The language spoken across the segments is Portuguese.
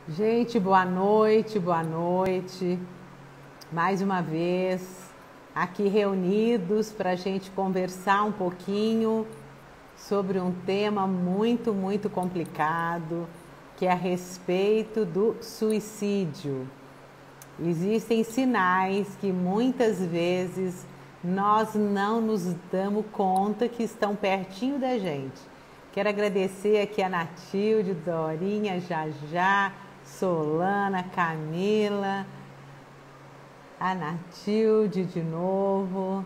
Gente, boa noite, boa noite. Mais uma vez aqui reunidos para a gente conversar um pouquinho sobre um tema muito complicado, que é a respeito do suicídio. Existem sinais que muitas vezes nós não nos damos conta que estão pertinho da gente. Quero agradecer aqui a Natilde, Dorinha, Jajá, Solana, Camila, a Natilde de novo.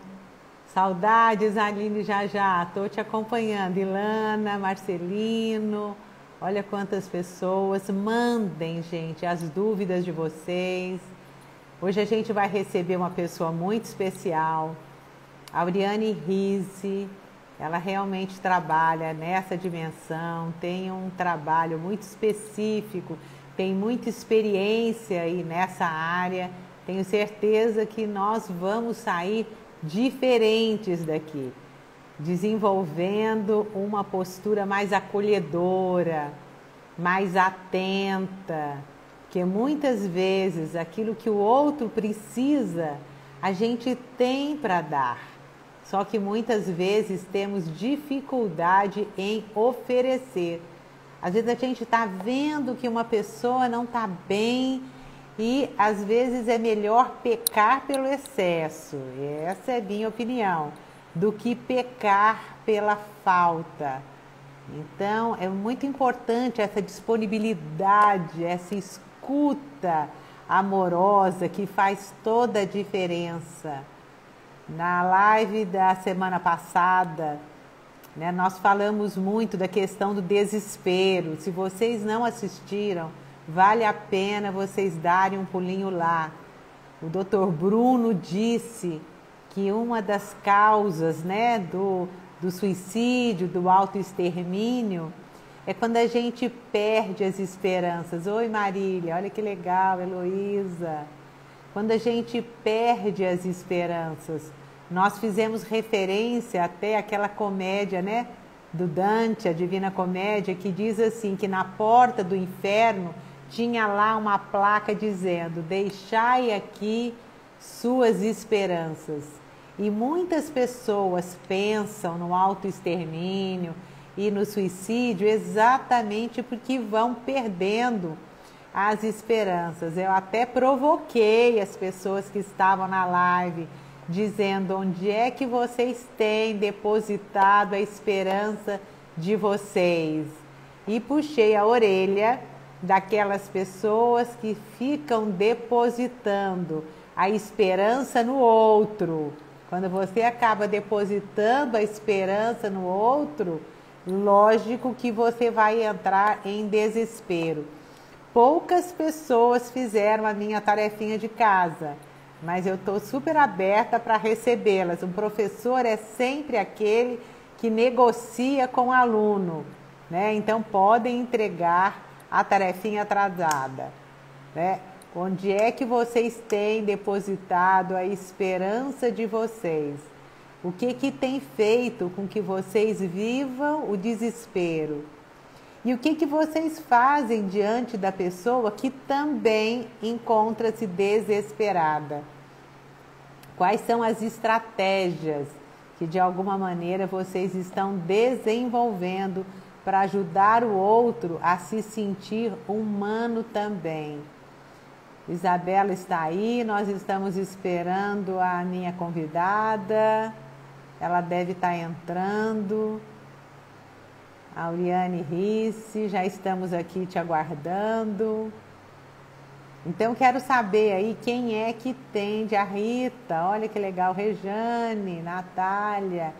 Saudades, Aline, Jajá, estou te acompanhando. Ilana, Marcelino, olha quantas pessoas. Mandem, gente, as dúvidas de vocês. Hoje a gente vai receber uma pessoa muito especial, a Auriane Rizzi. Ela realmente trabalha nessa dimensão, tem um trabalho muito específico, tem muita experiência aí nessa área. Tenho certeza que nós vamos sair diferentes daqui, desenvolvendo uma postura mais acolhedora, mais atenta, porque muitas vezes aquilo que o outro precisa, a gente tem para dar. Só que muitas vezes temos dificuldade em oferecer. Às vezes a gente está vendo que uma pessoa não está bem e às vezes é melhor pecar pelo excesso, essa é a minha opinião, do que pecar pela falta. Então é muito importante essa disponibilidade, essa escuta amorosa que faz toda a diferença. Na live da semana passada, nós falamos muito da questão do desespero. Se vocês não assistiram, vale a pena vocês darem um pulinho lá. O Dr. Bruno disse que uma das causas do suicídio, do autoextermínio, é quando a gente perde as esperanças. Oi, Marília, olha que legal, Heloísa. Quando a gente perde as esperanças. Nós fizemos referência até àquela comédia, do Dante, a Divina Comédia, que diz assim, que na porta do inferno tinha lá uma placa dizendo: deixai aqui suas esperanças. E muitas pessoas pensam no autoextermínio e no suicídio exatamente porque vão perdendo as esperanças. Eu até provoquei as pessoas que estavam na live, dizendo: onde é que vocês têm depositado a esperança de vocês? E puxei a orelha daquelas pessoas que ficam depositando a esperança no outro. Quando você acaba depositando a esperança no outro, lógico que você vai entrar em desespero. Poucas pessoas fizeram a minha tarefinha de casa, mas eu estou super aberta para recebê-las. Um professor é sempre aquele que negocia com o aluno, Então podem entregar a tarefinha atrasada, Onde é que vocês têm depositado a esperança de vocês? O que tem feito com que vocês vivam o desespero? E o que vocês fazem diante da pessoa que também encontra-se desesperada? Quais são as estratégias que de alguma maneira vocês estão desenvolvendo para ajudar o outro a se sentir humano também? Isabela está aí, nós estamos esperando a minha convidada, ela deve estar entrando. Auriane Rizzi, já estamos aqui te aguardando. Então quero saber aí quem é que tende. A Rita, olha que legal, Rejane, Natália.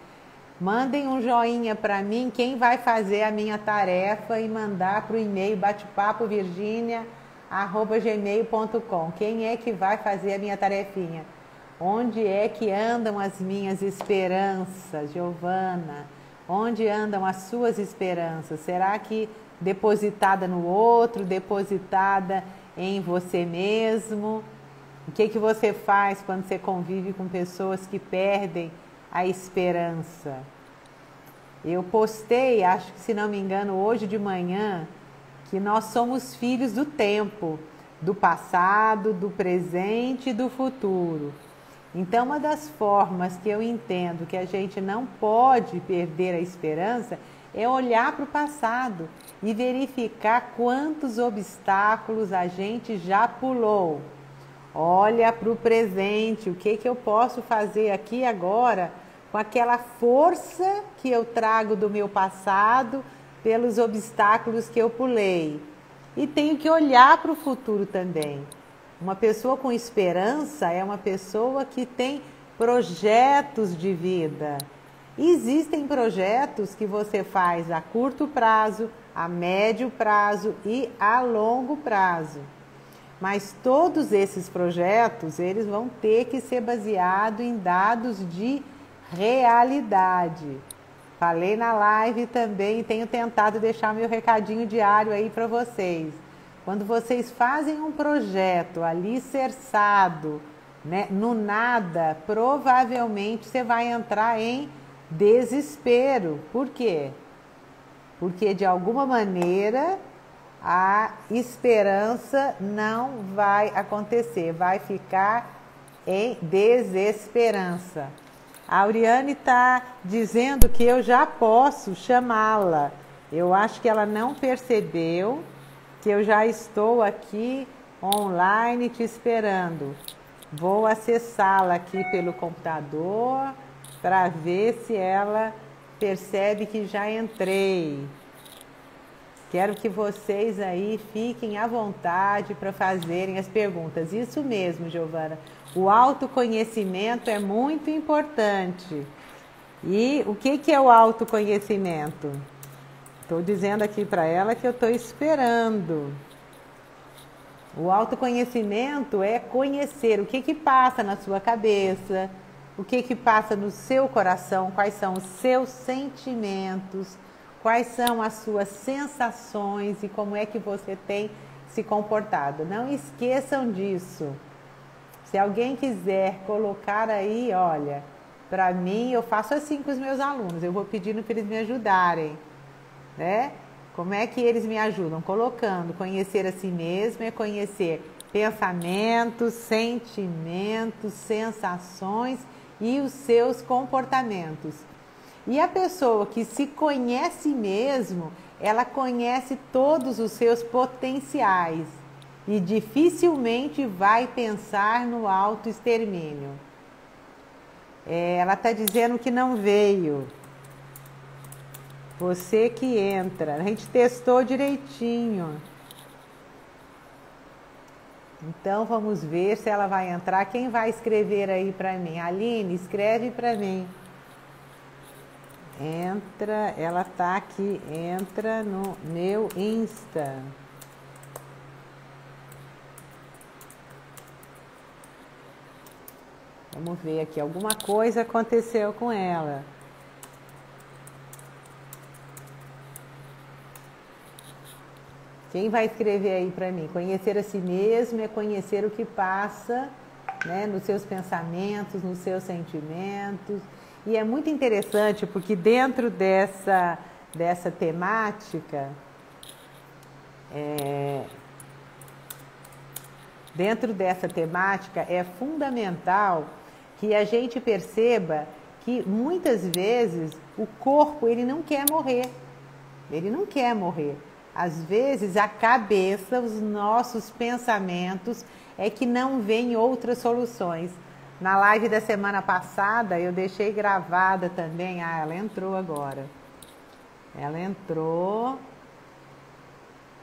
Mandem um joinha para mim quem vai fazer a minha tarefa e mandar para o e-mail batepapovirginia@gmail.com. Quem é que vai fazer a minha tarefinha? Onde é que andam as minhas esperanças, Giovana? Onde andam as suas esperanças? Será que depositada no outro, depositada em você mesmo? O que você faz quando você convive com pessoas que perdem a esperança? Eu postei, acho que se não me engano, hoje de manhã, que nós somos filhos do tempo, do passado, do presente e do futuro. Então, uma das formas que eu entendo que a gente não pode perder a esperança é olhar para o passado e verificar quantos obstáculos a gente já pulou. Olha para o presente, o que eu posso fazer aqui agora com aquela força que eu trago do meu passado pelos obstáculos que eu pulei. E tenho que olhar para o futuro também. Uma pessoa com esperança é uma pessoa que tem projetos de vida. Existem projetos que você faz a curto prazo, a médio prazo e a longo prazo. Mas todos esses projetos, eles vão ter que ser baseados em dados de realidade. Falei na live também e tenho tentado deixar meu recadinho diário aí para vocês. Quando vocês fazem um projeto alicerçado, né, no nada, provavelmente você vai entrar em desespero. Por quê? Porque de alguma maneira a esperança não vai acontecer, vai ficar em desesperança. A Auriane está dizendo que eu já posso chamá-la. Eu acho que ela não percebeu que eu já estou aqui online te esperando. Vou acessá-la aqui pelo computador para ver se ela percebe que já entrei. Quero que vocês aí fiquem à vontade para fazerem as perguntas. Isso mesmo, Giovana. O autoconhecimento é muito importante. E o que é o autoconhecimento? Estou dizendo aqui para ela que eu estou esperando. O autoconhecimento é conhecer o que passa na sua cabeça, o que passa no seu coração, quais são os seus sentimentos, quais são as suas sensações e como é que você tem se comportado. Não esqueçam disso. Se alguém quiser colocar aí, olha, para mim, eu faço assim com os meus alunos, eu vou pedindo para eles me ajudarem, né? Como é que eles me ajudam? Colocando, conhecer a si mesmo é conhecer pensamentos, sentimentos, sensações e os seus comportamentos. E a pessoa que se conhece mesmo, ela conhece todos os seus potenciais e dificilmente vai pensar no autoextermínio. Ela está dizendo que não veio. Você que entra. A gente testou direitinho. Então vamos ver se ela vai entrar. Quem vai escrever aí para mim? Aline, escreve para mim. Entra, ela tá aqui, entra no meu Insta. Vamos ver aqui, alguma coisa aconteceu com ela. Quem vai escrever aí para mim? Conhecer a si mesmo é conhecer o que passa, né, nos seus pensamentos, nos seus sentimentos. E é muito interessante porque dentro dessa temática, é fundamental que a gente perceba que muitas vezes o corpo ele não quer morrer. Ele não quer morrer. Às vezes a cabeça, os nossos pensamentos é que não vêm outras soluções. Na live da semana passada eu deixei gravada também. Ah, ela entrou agora. Ela entrou.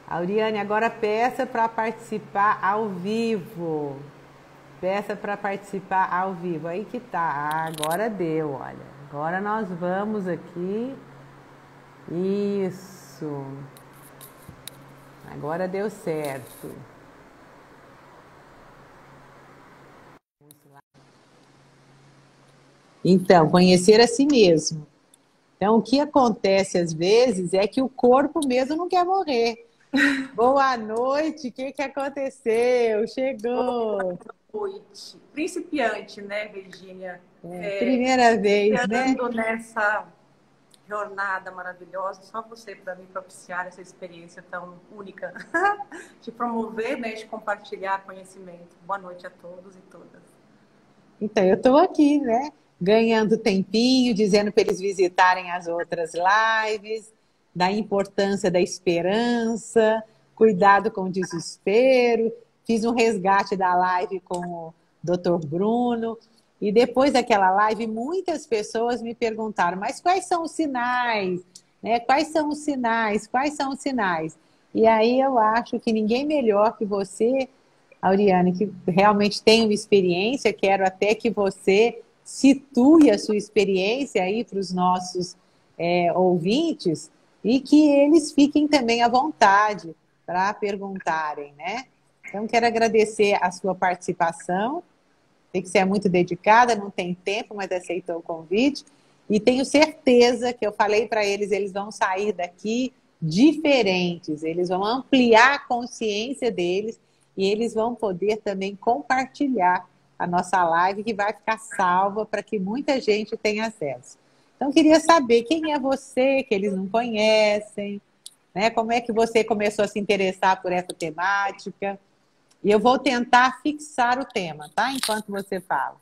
Auriane, agora peça para participar ao vivo. Peça para participar ao vivo. Aí que tá. Ah, agora deu, olha. Agora nós vamos aqui. Isso. Agora deu certo. Então, conhecer a si mesmo. Então, o que acontece às vezes é que o corpo mesmo não quer morrer. Boa noite, o que aconteceu? Chegou. Boa noite. Principiante, né, Virgínia? Primeira vez, né? Nessa jornada maravilhosa. Só você para me propiciar essa experiência tão única de promover, né, de compartilhar conhecimento. Boa noite a todos e todas. Então, eu estou aqui, né? Ganhando tempinho, dizendo para eles visitarem as outras lives, da importância da esperança, cuidado com o desespero. Fiz um resgate da live com o Dr. Bruno. E depois daquela live, muitas pessoas me perguntaram: mas quais são os sinais? Né? Quais são os sinais? Quais são os sinais? E aí eu acho que ninguém melhor que você, Auriane, que realmente tem uma experiência, quero até que você situe a sua experiência aí para os nossos ouvintes e que eles fiquem também à vontade para perguntarem, né? Então, quero agradecer a sua participação. Sei que você é muito dedicada, não tem tempo, mas aceitou o convite. E tenho certeza que eu falei para eles, eles vão sair daqui diferentes, eles vão ampliar a consciência deles e eles vão poder também compartilhar a nossa live, que vai ficar salva para que muita gente tenha acesso. Então, queria saber quem é você, que eles não conhecem, né? Como é que você começou a se interessar por essa temática? E eu vou tentar fixar o tema, tá? Enquanto você fala.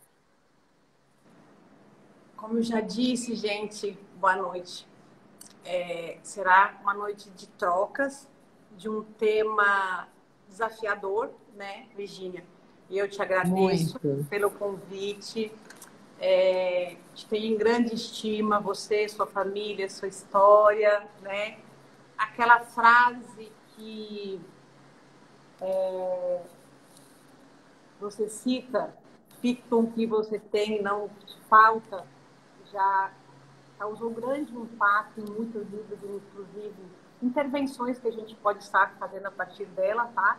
Como eu já disse, gente, boa noite. Será uma noite de trocas, de um tema desafiador, né, Virgínia? E eu te agradeço Muito. pelo convite. Te tenho em grande estima, você, sua família, sua história, né? Aquela frase que você cita, fique com o que você tem, não te falta, já causou grande impacto em muitas vidas, inclusive intervenções que a gente pode estar fazendo a partir dela, tá?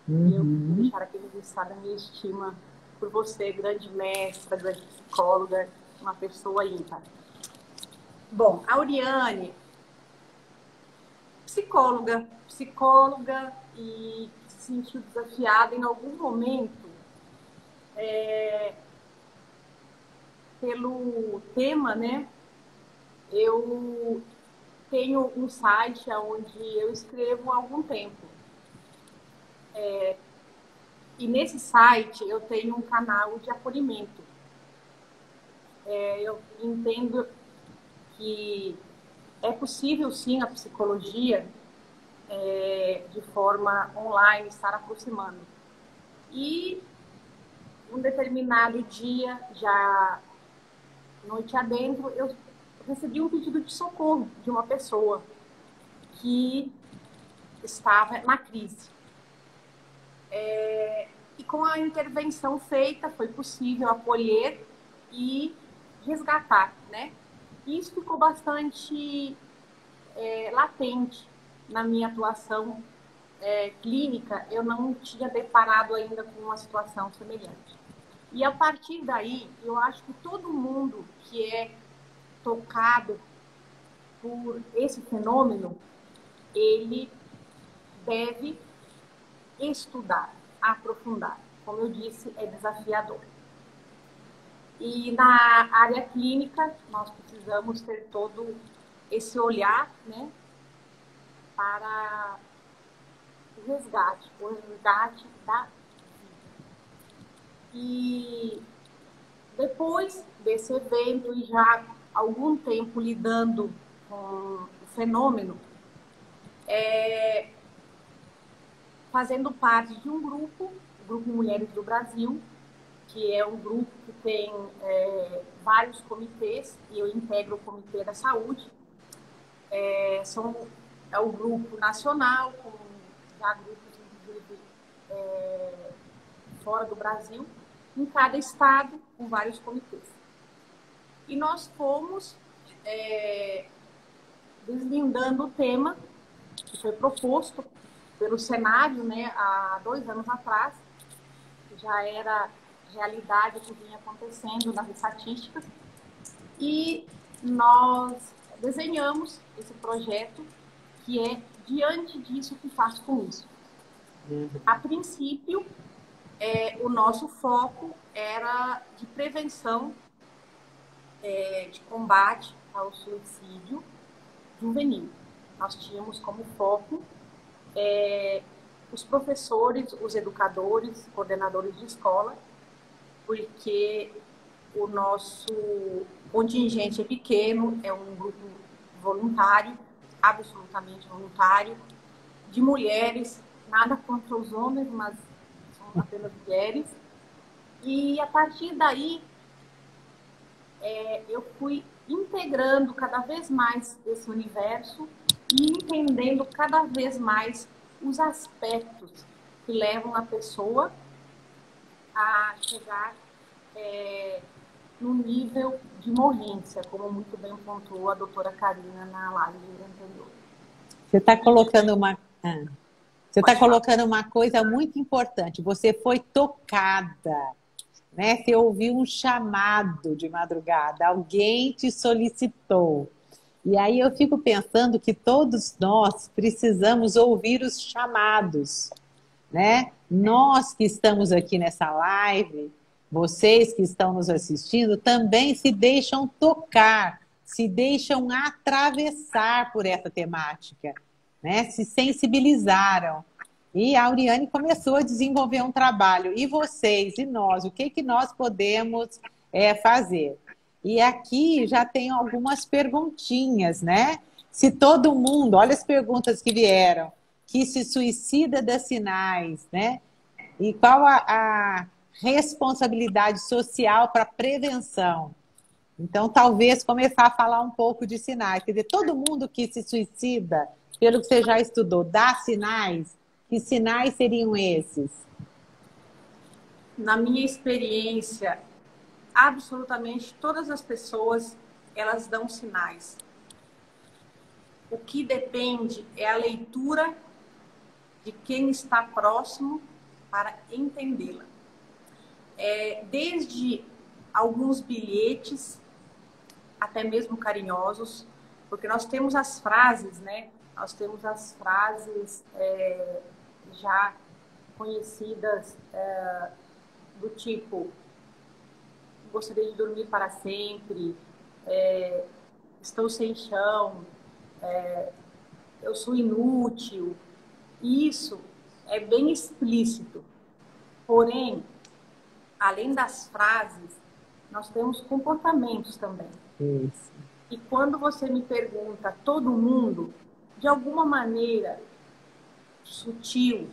E eu vou deixar aqui registrada a minha estima por você, grande mestra, grande psicóloga, uma pessoa ímpar. Bom, a Auriane, psicóloga e se sentiu desafiada em algum momento pelo tema, né? Eu tenho um site onde eu escrevo há algum tempo. E nesse site eu tenho um canal de acolhimento. Eu entendo que é possível, sim, a psicologia de forma online estar aproximando. E um determinado dia, já noite adentro, eu recebi um pedido de socorro de uma pessoa que estava na crise. E com a intervenção feita, foi possível acolher e resgatar, né? E isso ficou bastante latente na minha atuação clínica. Eu não tinha deparado ainda com uma situação semelhante. E a partir daí, eu acho que todo mundo que é tocado por esse fenômeno, ele deve estudar, aprofundar. Como eu disse, é desafiador. E na área clínica, nós precisamos ter todo esse olhar, né, para o resgate da vida. E depois desse evento, e já há algum tempo lidando com o fenômeno, fazendo parte de um grupo, o Grupo Mulheres do Brasil, que é um grupo que tem vários comitês, e eu integro o Comitê da Saúde. É o grupo nacional, com já grupos, inclusive, fora do Brasil, em cada estado, com vários comitês. E nós fomos deslindando o tema que foi proposto pelo Senado, né, há 2 anos atrás. Já era realidade que vinha acontecendo nas estatísticas. E nós desenhamos esse projeto que é diante disso que faço com isso. A princípio, o nosso foco era de prevenção, de combate ao suicídio juvenil. Nós tínhamos como foco os professores, os educadores, coordenadores de escola, porque o nosso contingente é pequeno, é um grupo voluntário, absolutamente voluntário, de mulheres, nada contra os homens, mas são apenas mulheres. E a partir daí, eu fui integrando cada vez mais esse universo e entendendo cada vez mais os aspectos que levam a pessoa a chegar no nível de morrência, como muito bem pontuou a doutora Karina na live anterior. Você está colocando você está colocando uma coisa muito importante. Você foi tocada, né? Você ouviu um chamado de madrugada, alguém te solicitou. E aí eu fico pensando que todos nós precisamos ouvir os chamados, né? Nós que estamos aqui nessa live, vocês que estão nos assistindo, também se deixam tocar, se deixam atravessar por essa temática, né? Se sensibilizaram. E a Auriane começou a desenvolver um trabalho. E vocês, e nós, o que nós podemos fazer? E aqui já tem algumas perguntinhas, né? Se todo mundo, olha as perguntas que vieram, que se suicida dá sinais, né? E qual a responsabilidade social para prevenção? Então, talvez começar a falar um pouco de sinais. Quer dizer, todo mundo que se suicida, pelo que você já estudou, dá sinais? Que sinais seriam esses? Na minha experiência, absolutamente todas as pessoas, elas dão sinais. O que depende é a leitura de quem está próximo para entendê-la. Desde alguns bilhetes, até mesmo carinhosos, porque nós temos as frases, né? Nós temos as frases já conhecidas do tipo: gostaria de dormir para sempre, estou sem chão, eu sou inútil. Isso é bem explícito. Porém, além das frases, nós temos comportamentos também. Isso. E quando você me pergunta, todo mundo, de alguma maneira, sutil,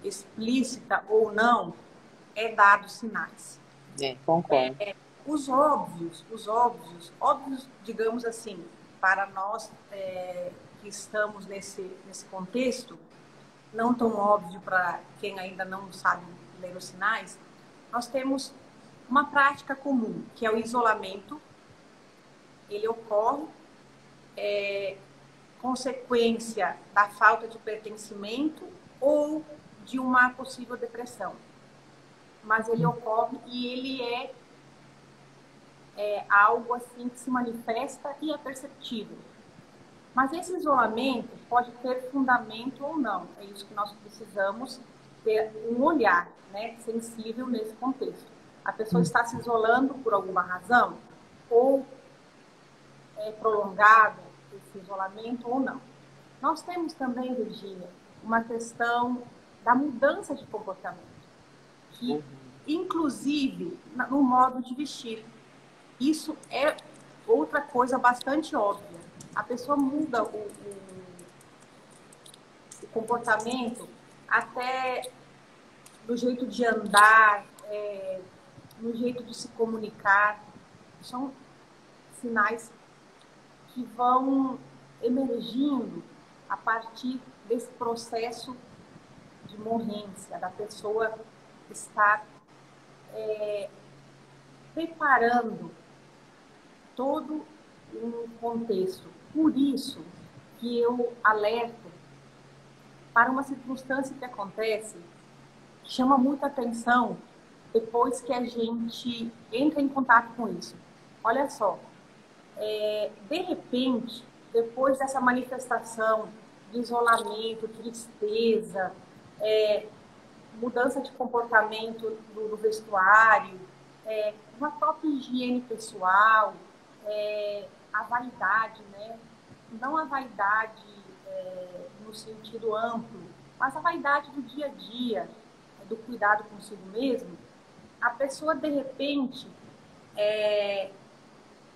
explícita ou não, é dado sinais. Concordo. Os óbvios, digamos assim, para nós que estamos nesse contexto, não tão óbvio para quem ainda não sabe ler os sinais, nós temos uma prática comum, que é o isolamento. Ele ocorre consequência da falta de pertencimento ou de uma possível depressão. Mas ele ocorre e ele é algo assim que se manifesta e é perceptível. Mas esse isolamento pode ter fundamento ou não. É isso que nós precisamos ter um olhar, né, sensível nesse contexto. A pessoa está se isolando por alguma razão ou é prolongado esse isolamento ou não. Nós temos também, Virgínia, uma questão da mudança de comportamento, que inclusive no modo de vestir. Isso é outra coisa bastante óbvia. A pessoa muda o comportamento até do jeito de andar, no jeito de se comunicar. São sinais que vão emergindo a partir desse processo de morrência, da pessoa estar preparando todo um contexto. Por isso que eu alerto para uma circunstância que acontece, que chama muita atenção depois que a gente entra em contato com isso. Olha só, de repente, depois dessa manifestação de isolamento, tristeza, mudança de comportamento do vestuário, uma própria higiene pessoal, a vaidade, né? Não a vaidade no sentido amplo, mas a vaidade do dia a dia, do cuidado consigo mesmo. A pessoa, de repente,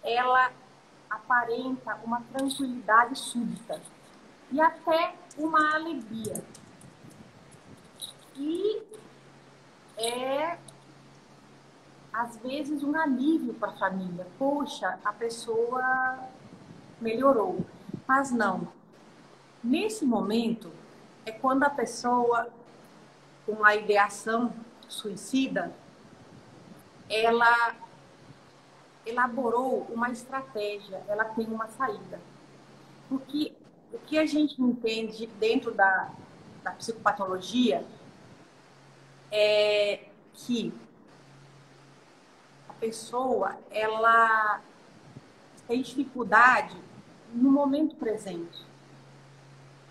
ela aparenta uma tranquilidade súbita e até uma alegria. E às vezes, um alívio para a família. Poxa, a pessoa melhorou. Mas não. Nesse momento, é quando a pessoa, com a ideação suicida, ela elaborou uma estratégia, ela tem uma saída. Porque o que a gente entende dentro da psicopatologia é que a pessoa, ela tem dificuldade no momento presente.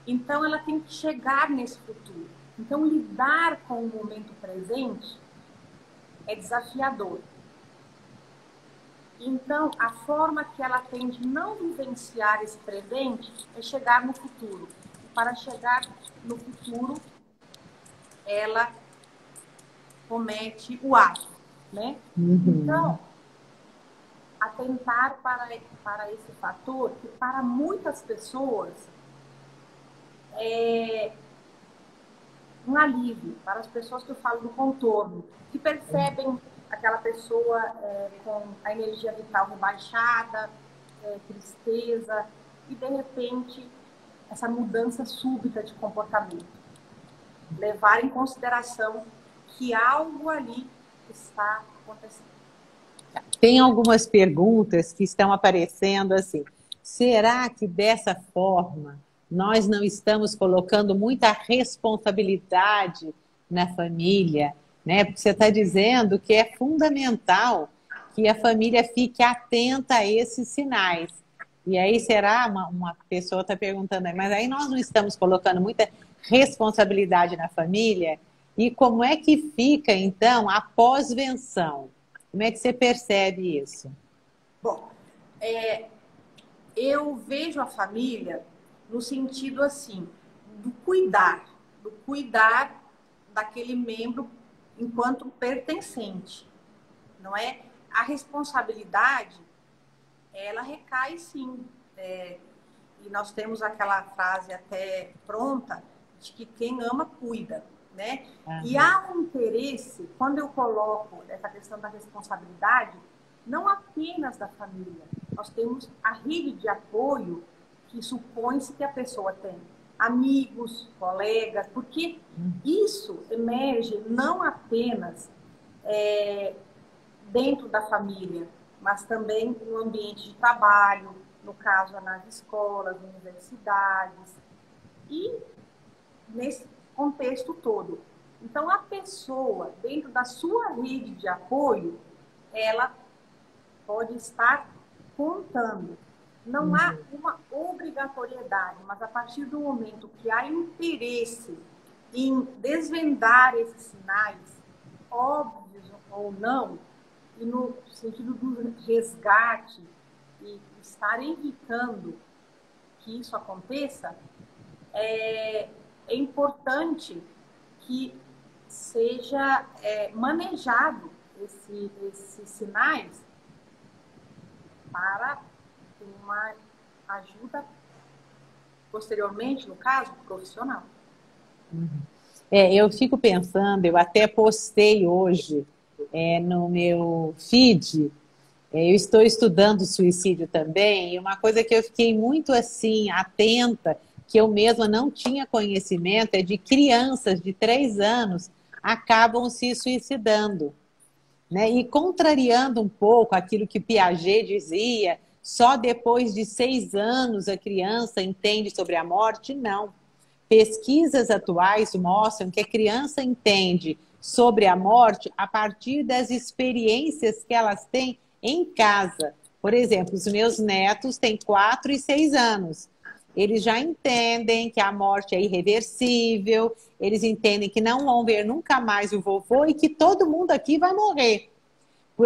Então, ela tem que chegar nesse futuro. Então, lidar com o momento presente é desafiador. Então, a forma que ela tem de não vivenciar esse presente é chegar no futuro. Para chegar no futuro, ela comete o ato, né? Então, atentar para esse fator, que para muitas pessoas é um alívio, para as pessoas que eu falo do contorno, que percebem aquela pessoa com a energia vital rebaixada, tristeza, e de repente essa mudança súbita de comportamento. Levar em consideração que algo ali está acontecendo. Tem algumas perguntas que estão aparecendo assim. Será que dessa forma nós não estamos colocando muita responsabilidade na família, né? Porque você está dizendo que é fundamental que a família fique atenta a esses sinais. E aí será, uma pessoa está perguntando, mas aí nós não estamos colocando muita responsabilidade na família? E como é que fica, então, a pós-venção? Como é que você percebe isso? Bom, eu vejo a família no sentido assim, do cuidar daquele membro enquanto pertencente, não é? A responsabilidade, ela recai sim. E nós temos aquela frase até pronta de que quem ama cuida, né? Uhum. E há um interesse, quando eu coloco essa questão da responsabilidade, não apenas da família. Nós temos a rede de apoio que supõe-se que a pessoa tem amigos, colegas, porque isso emerge não apenas dentro da família, mas também no ambiente de trabalho, no caso, nas escolas, universidades, e nesse contexto todo. Então, a pessoa, dentro da sua rede de apoio, ela pode estar contando. Não há uma obrigatoriedade, mas a partir do momento que há interesse em desvendar esses sinais, óbvios ou não, e no sentido do resgate, e estar evitando que isso aconteça, é importante que seja manejado esses sinais para uma ajuda posteriormente, no caso, profissional. Eu fico pensando, eu até postei hoje no meu feed, eu estou estudando suicídio também, e uma coisa que eu fiquei muito assim, atenta, que eu mesma não tinha conhecimento, é de crianças de 3 anos acabam se suicidando, né? E contrariando um pouco aquilo que Piaget dizia, só depois de 6 anos a criança entende sobre a morte, não. Pesquisas atuais mostram que a criança entende sobre a morte a partir das experiências que elas têm em casa. Por exemplo, os meus netos têm 4 e 6 anos. Eles já entendem que a morte é irreversível, eles entendem que não vão ver nunca mais o vovô e que todo mundo aqui vai morrer.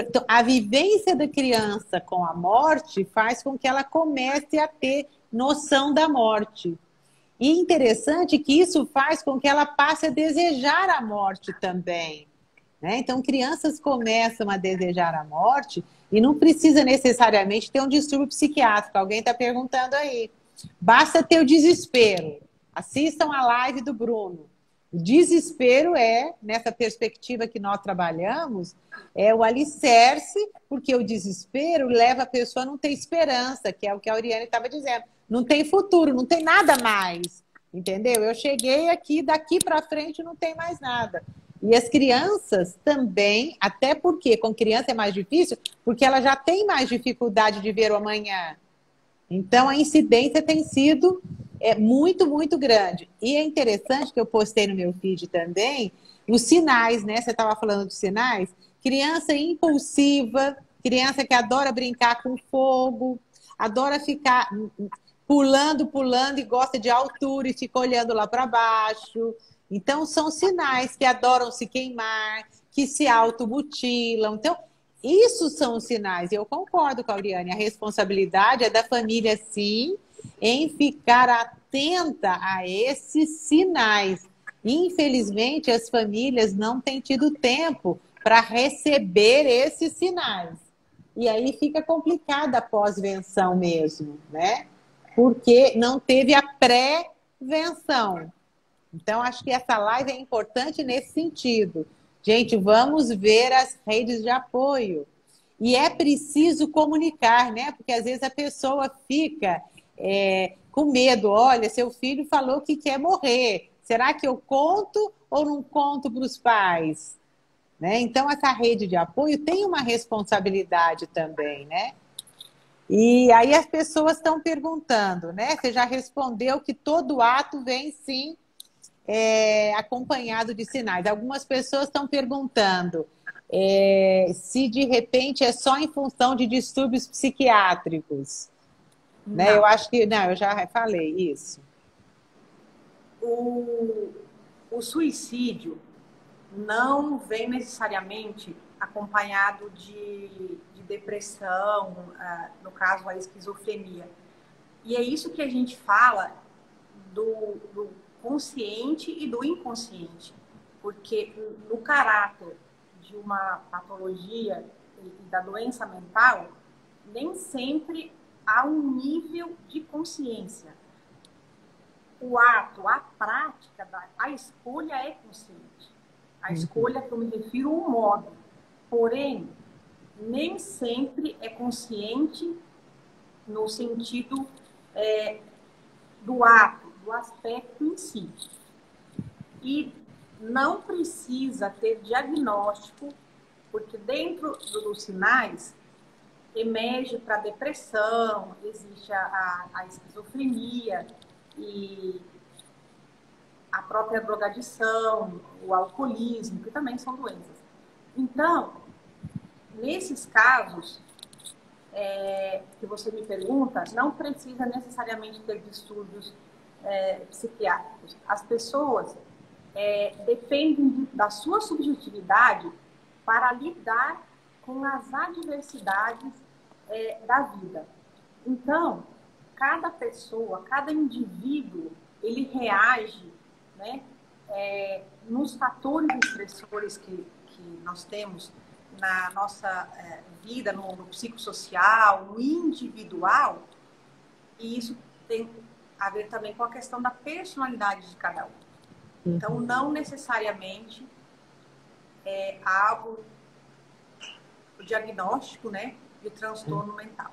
Então, a vivência da criança com a morte faz com que ela comece a ter noção da morte. E interessante que isso faz com que ela passe a desejar a morte também, né? Então, crianças começam a desejar a morte e não precisa necessariamente ter um distúrbio psiquiátrico. Alguém está perguntando aí. Basta ter o desespero. Assistam a live do Bruno. O desespero é, nessa perspectiva que nós trabalhamos, é o alicerce, porque o desespero leva a pessoa a não ter esperança, que é o que a Oriane estava dizendo. Não tem futuro, não tem nada mais, entendeu? Eu cheguei aqui, daqui para frente não tem mais nada. E as crianças também, até porque com criança é mais difícil, porque ela já tem mais dificuldade de ver o amanhã. Então, a incidência tem sido muito, muito grande. E é interessante que eu postei no meu feed também os sinais, né? Você estava falando dos sinais. Criança impulsiva, criança que adora brincar com fogo, adora ficar pulando, pulando e gosta de altura e fica olhando lá para baixo. Então, são sinais que adoram se queimar, que se automutilam. Então, isso são os sinais. Eu concordo com a Auriane. A responsabilidade é da família, sim, em ficar atenta a esses sinais. Infelizmente, as famílias não têm tido tempo para receber esses sinais. E aí fica complicada a pós-venção mesmo, né? Porque não teve a pré-venção. Então, acho que essa live é importante nesse sentido. Gente, vamos ver as redes de apoio. E é preciso comunicar, né? Porque às vezes a pessoa fica com medo. Olha, seu filho falou que quer morrer. Será que eu conto ou não conto para os pais? Né? Então, essa rede de apoio tem uma responsabilidade também, né? E aí as pessoas estão perguntando, né? Você já respondeu que todo ato vem, sim, acompanhado de sinais. Algumas pessoas estão perguntando se de repente é só em função de distúrbios psiquiátricos. Né? Eu acho que... Não, eu já falei isso. O suicídio não vem necessariamente acompanhado de depressão, no caso a esquizofrenia. E é isso que a gente fala do consciente e do inconsciente, porque no caráter de uma patologia e da doença mental, nem sempre há um nível de consciência. O ato, a prática, a escolha é consciente. A escolha, que eu me refiro, o modo. Porém, nem sempre é consciente no sentido do ato, do aspecto em si. E não precisa ter diagnóstico, porque dentro dos sinais emerge para depressão, existe a esquizofrenia e a própria drogadição, o alcoolismo, que também são doenças. Então, nesses casos que você me pergunta, não precisa necessariamente ter distúrbios psiquiátricos. As pessoas dependem da sua subjetividade para lidar com as adversidades da vida. Então, cada pessoa, cada indivíduo, ele reage, né, nos fatores estressores que nós temos na nossa vida, no psicossocial, no individual, e isso tem a ver também com a questão da personalidade de cada um. Então, não necessariamente há o diagnóstico, né, de transtorno mental.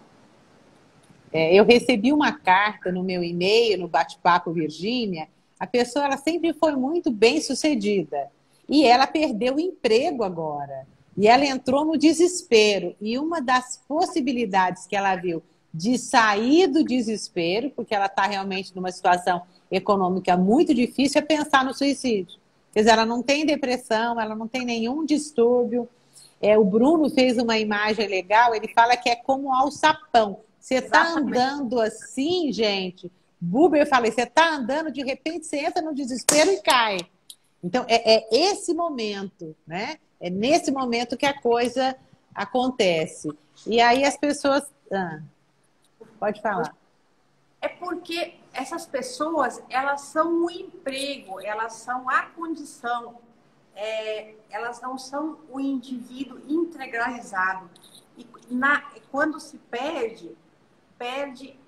Eu recebi uma carta no meu e-mail, no Bate-Papo Virgínia. A pessoa, ela sempre foi muito bem sucedida. E ela perdeu o emprego agora. E ela entrou no desespero. E uma das possibilidades que ela viu de sair do desespero, porque ela está realmente numa situação econômica muito difícil, é pensar no suicídio. Quer dizer, ela não tem depressão, ela não tem nenhum distúrbio. O Bruno fez uma imagem legal, ele fala que é como alçapão. Você está andando assim, gente. Buber, eu falei, você está andando, de repente você entra no desespero e cai. Então, é esse momento, né? É nesse momento que a coisa acontece. E aí as pessoas... pode falar. É porque essas pessoas, elas são o emprego, elas são a condição, elas não são o indivíduo integralizado. E quando se perde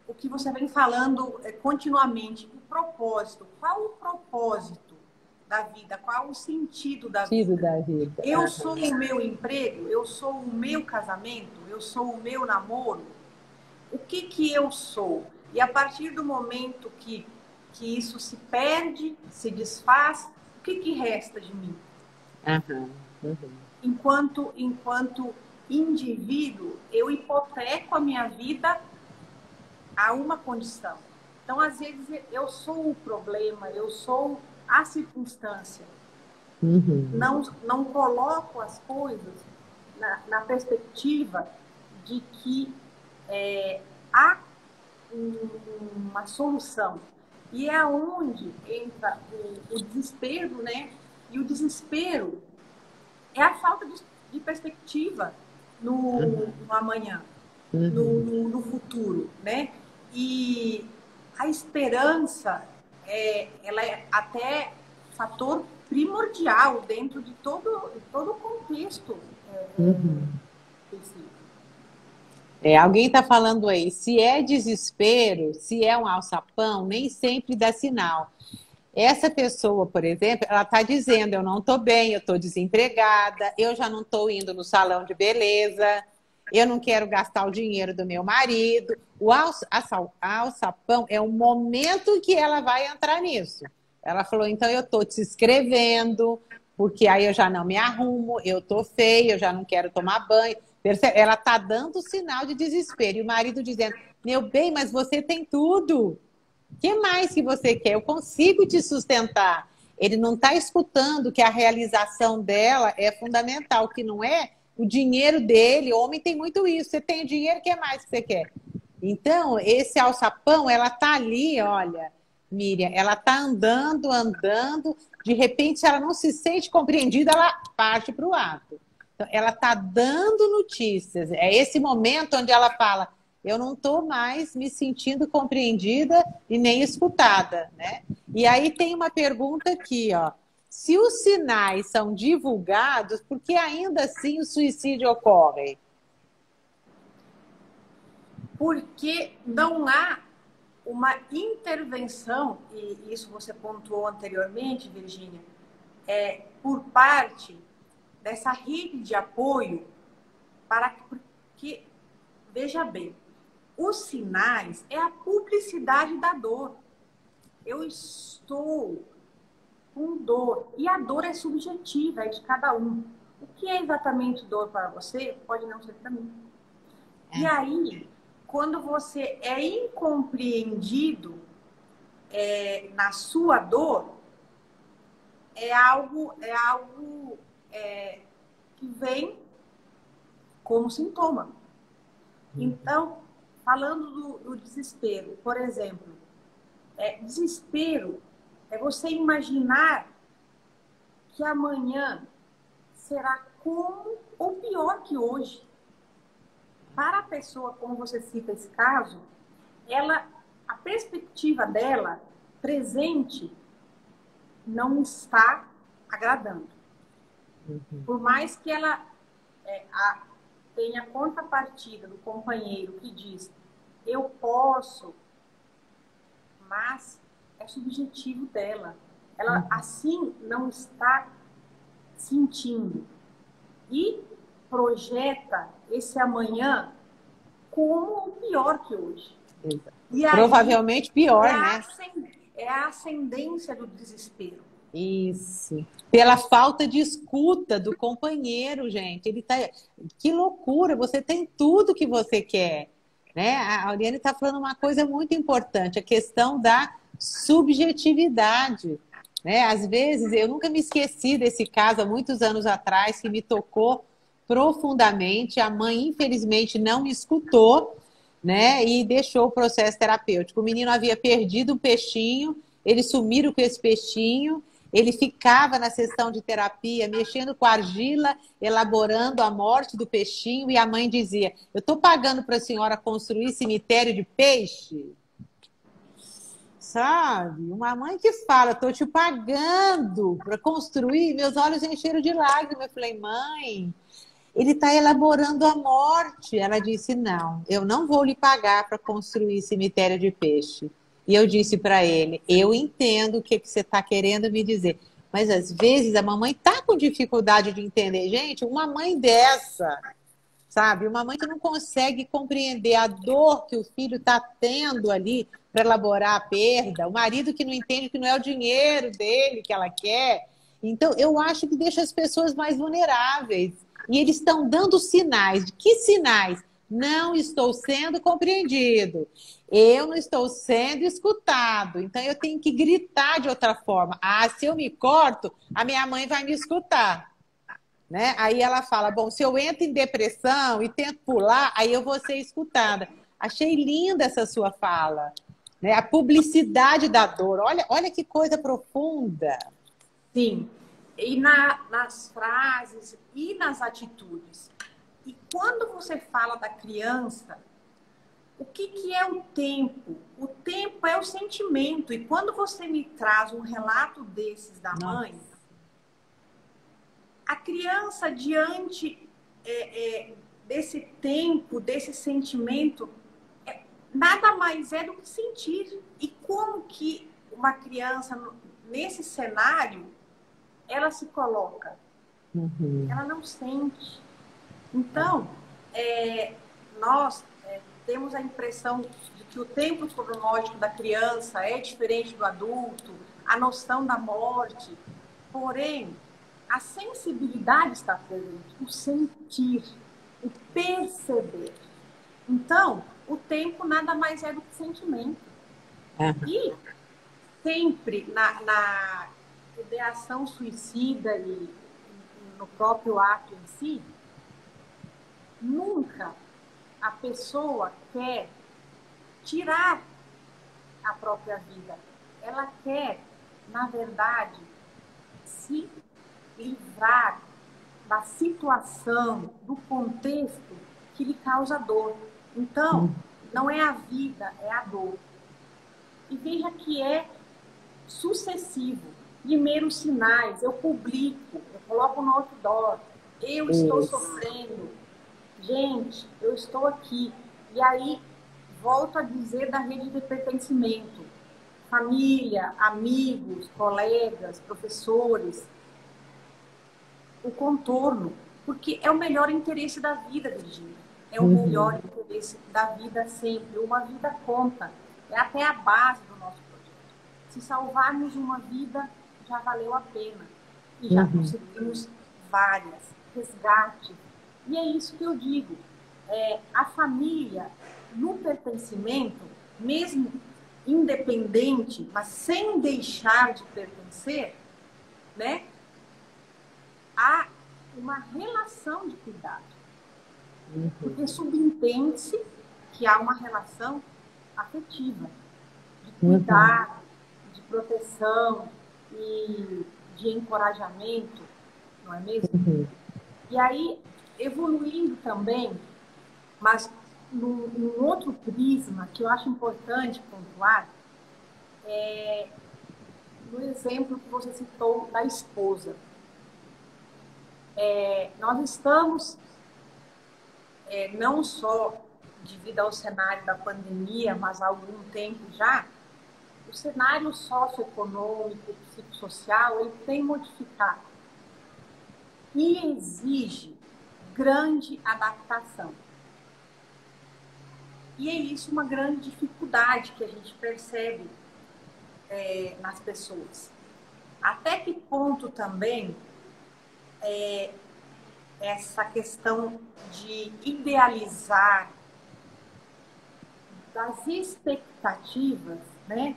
o que você vem falando continuamente, o propósito. Qual o propósito da vida? Qual o sentido da vida? Eu sou o meu emprego? Eu sou o meu casamento? Eu sou o meu namoro? O que eu sou? E a partir do momento que isso se perde, se desfaz, o que resta de mim? Enquanto indivíduo, eu hipoteco a minha vida a uma condição. Então, às vezes, eu sou o problema, eu sou a circunstância. Não coloco as coisas na perspectiva de que há uma solução. E é onde entra o desespero, né? E o desespero é a falta de perspectiva no amanhã, no futuro, né? E a esperança, ela é até fator primordial dentro de todo o contexto específico. Alguém está falando aí, se é desespero, se é um alçapão, nem sempre dá sinal. Essa pessoa, por exemplo, ela está dizendo, eu não estou bem, eu estou desempregada, eu já não estou indo no salão de beleza, eu não quero gastar o dinheiro do meu marido. O alçapão é o momento que ela vai entrar nisso. Ela falou, então eu estou te escrevendo, porque aí eu já não me arrumo, eu estou feia, eu já não quero tomar banho. Ela está dando sinal de desespero. E o marido dizendo, meu bem, mas você tem tudo. O que mais que você quer? Eu consigo te sustentar. Ele não está escutando que a realização dela é fundamental, que não é o dinheiro dele. O homem tem muito isso. Você tem dinheiro, o que mais que você quer? Então, esse alçapão, ela está ali, olha, Miriam, ela está andando, de repente, se ela não se sente compreendida, ela parte para o ato. Então, ela está dando notícias. É esse momento onde ela fala, eu não estou mais me sentindo compreendida e nem escutada, né? E aí tem uma pergunta aqui, ó. Se os sinais são divulgados, por que ainda assim o suicídio ocorre? Porque não há uma intervenção, e isso você pontuou anteriormente, Virgínia, por parte dessa rede de apoio para que, veja bem, os sinais é a publicidade da dor. Eu estou com dor. E a dor é subjetiva, é de cada um. O que é exatamente dor para você pode não ser para mim. E aí, quando você é incompreendido na sua dor, é algo que vem como sintoma. Então, falando do desespero, por exemplo, desespero é você imaginar que amanhã será como ou pior que hoje. Para a pessoa, como você cita esse caso, a perspectiva dela presente não está agradando. Por mais que ela tenha a contrapartida do companheiro que diz, eu posso, mas é subjetivo dela. Ela assim não está sentindo. E projeta esse amanhã como o pior que hoje. E provavelmente pior, né? É a ascendência do desespero. Isso. Pela falta de escuta do companheiro, gente. Ele tá... Que loucura! Você tem tudo que você quer. Né? A Auriane está falando uma coisa muito importante, a questão da subjetividade. Né? Às vezes, eu nunca me esqueci desse caso, há muitos anos atrás, que me tocou profundamente. A mãe, infelizmente, não me escutou, né? E deixou o processo terapêutico. O menino havia perdido um peixinho, eles sumiram com esse peixinho, Ele ficava na sessão de terapia, mexendo com a argila, elaborando a morte do peixinho, e a mãe dizia: eu estou pagando para a senhora construir cemitério de peixe? Sabe? Uma mãe que fala: estou te pagando para construir. Meus olhos encheram de lágrimas. Eu falei: mãe, ele está elaborando a morte. Ela disse: não, eu não vou lhe pagar para construir cemitério de peixe. E eu disse para ele: eu entendo o que você está querendo me dizer, mas às vezes a mamãe está com dificuldade de entender. Gente, uma mãe dessa, sabe? Uma mãe que não consegue compreender a dor que o filho está tendo ali para elaborar a perda, o marido que não entende que não é o dinheiro dele que ela quer. Então, eu acho que deixa as pessoas mais vulneráveis. E eles estão dando sinais. De que sinais? Não estou sendo compreendido. Eu não estou sendo escutado. Então, eu tenho que gritar de outra forma. Ah, se eu me corto, a minha mãe vai me escutar. Né? Aí ela fala: bom, se eu entro em depressão e tento pular, aí eu vou ser escutada. Achei linda essa sua fala. Né? A publicidade da dor. Olha, olha que coisa profunda. Sim. E nas frases e nas atitudes. E quando você fala da criança, o que é o tempo? O tempo é o sentimento. E quando você me traz um relato desses da mãe, a criança, diante desse tempo, desse sentimento, nada mais é do que sentir. E como que uma criança, nesse cenário, ela se coloca? Ela não sente. Então, nós temos a impressão de que o tempo cronológico da criança é diferente do adulto, a noção da morte. Porém, a sensibilidade está presente, o sentir, o perceber. Então, o tempo nada mais é do que sentimento. E sempre na ideação suicida e no próprio ato em si, nunca a pessoa quer tirar a própria vida. Ela quer, na verdade, se livrar da situação, do contexto que lhe causa dor. Então, não é a vida, é a dor. E veja que é sucessivo. Primeiros sinais, eu publico, eu coloco no outdoor, eu estou sofrendo. Gente, eu estou aqui. E aí, volto a dizer da rede de pertencimento. Família, amigos, colegas, professores, o contorno, porque é o melhor interesse da vida, Virginia. É o melhor interesse da vida sempre. Uma vida conta. É até a base do nosso projeto. Se salvarmos uma vida, já valeu a pena. E já conseguimos várias. Resgate. E é isso que eu digo. A família, no pertencimento, mesmo independente, mas sem deixar de pertencer, né? Há uma relação de cuidado. Porque subentende-se que há uma relação afetiva, de cuidado, de proteção e de encorajamento, não é mesmo? E aí, evoluindo também, mas num outro prisma que eu acho importante pontuar, no exemplo que você citou da esposa. Nós estamos, não só devido ao cenário da pandemia, mas há algum tempo já, o cenário socioeconômico, psicossocial, ele tem modificado e exige grande adaptação. E é isso uma grande dificuldade que a gente percebe nas pessoas. Até que ponto também essa questão de idealizar das expectativas, né?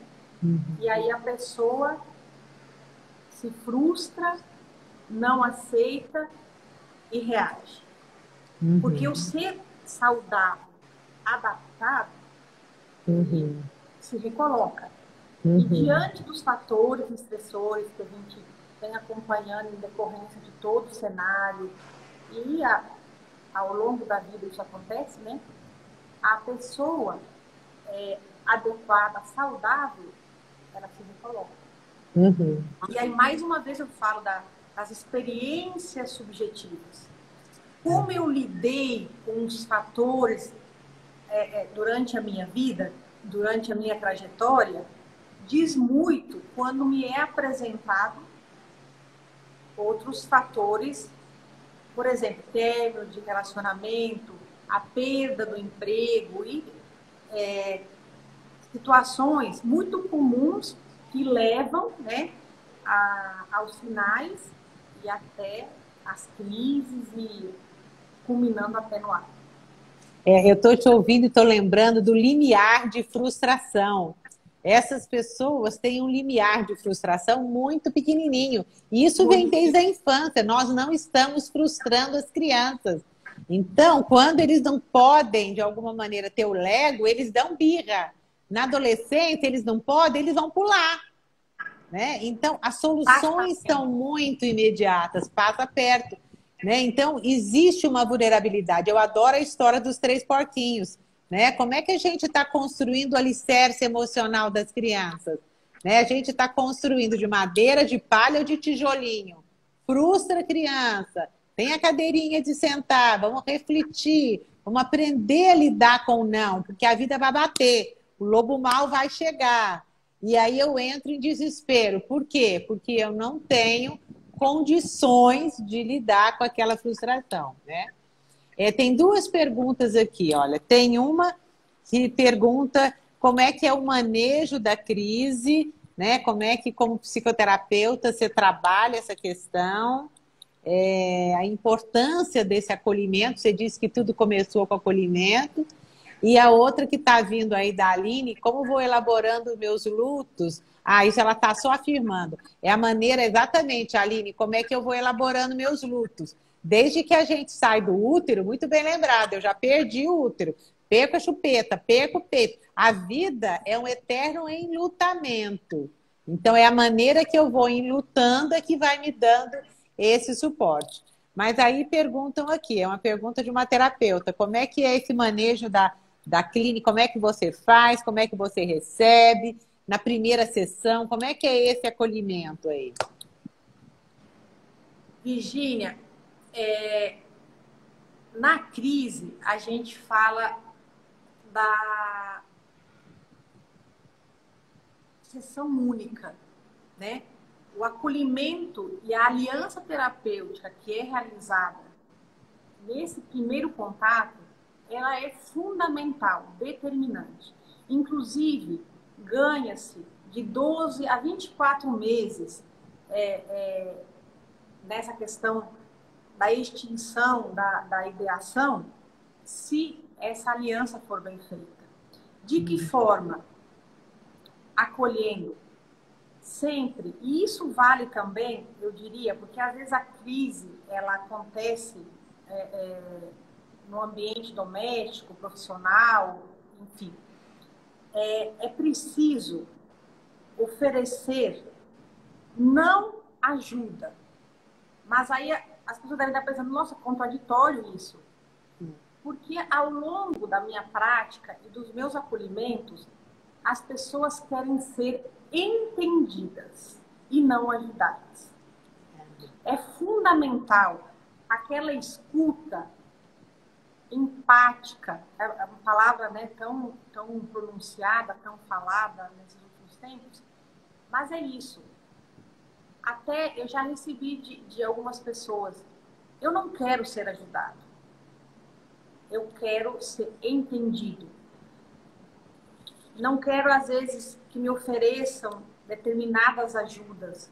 E aí a pessoa se frustra, não aceita e reage. Porque o ser saudável, adaptado, se recoloca. E diante dos fatores estressores que a gente vem acompanhando em decorrência de todo o cenário, e ao longo da vida isso acontece, né? A pessoa adequada, saudável, ela se recoloca. E aí, mais uma vez, eu falo das experiências subjetivas. Como eu lidei com os fatores durante a minha vida, durante a minha trajetória, diz muito quando me é apresentado outros fatores, por exemplo, término de relacionamento, a perda do emprego e situações muito comuns que levam, né, aos sinais e até as crises e culminando até no ar. Eu estou te ouvindo e estou lembrando do limiar de frustração. Essas pessoas têm um limiar de frustração muito pequenininho. E isso vem desde a infância. Nós não estamos frustrando as crianças. Então, quando eles não podem, de alguma maneira, ter o Lego, eles dão birra. Na adolescência, eles não podem, eles vão pular. Né? Então, as soluções são muito imediatas, passa perto. Né? Então, existe uma vulnerabilidade. Eu adoro a história dos 3 porquinhos. Né? Como é que a gente está construindo o alicerce emocional das crianças? Né? A gente está construindo de madeira, de palha ou de tijolinho. Frustra a criança. Tem a cadeirinha de sentar, vamos refletir, vamos aprender a lidar com o não, porque a vida vai bater, o lobo mau vai chegar. E aí eu entro em desespero. Por quê? Porque eu não tenho condições de lidar com aquela frustração, né? Tem 2 perguntas aqui, olha. Tem uma que pergunta como é que é o manejo da crise, né? Como é que, como psicoterapeuta, você trabalha essa questão, a importância desse acolhimento. Você disse que tudo começou com acolhimento. E a outra que está vindo aí da Aline, como vou elaborando meus lutos? Isso ela está só afirmando. É a maneira exatamente, Aline, como é que eu vou elaborando meus lutos? Desde que a gente sai do útero, muito bem lembrado, eu já perdi o útero, perco a chupeta, perco o peito. A vida é um eterno enlutamento. Então, é a maneira que eu vou enlutando é que vai me dando esse suporte. Mas aí perguntam aqui, é uma pergunta de uma terapeuta, como é que é esse manejo da clínica, como é que você faz, como é que você recebe, na primeira sessão, como é que é esse acolhimento aí? Virgínia, na crise, a gente fala da sessão única, né? O acolhimento e a aliança terapêutica que é realizada nesse primeiro contato, ela é fundamental, determinante. Inclusive, ganha-se de 12 a 24 meses nessa questão da extinção da ideação, se essa aliança for bem feita. De que forma? Acolhendo sempre. E isso vale também, eu diria, porque às vezes a crise ela acontece no ambiente doméstico, profissional, enfim. É preciso oferecer não ajuda. Mas aí as pessoas devem estar pensando, nossa, contraditório isso. Porque ao longo da minha prática e dos meus acolhimentos, as pessoas querem ser entendidas e não ajudadas. É fundamental aquela escuta empática, é uma palavra, né, tão pronunciada, tão falada nesses últimos tempos, mas é isso. Até eu já recebi de algumas pessoas, eu não quero ser ajudado, eu quero ser entendido. Não quero, às vezes, que me ofereçam determinadas ajudas,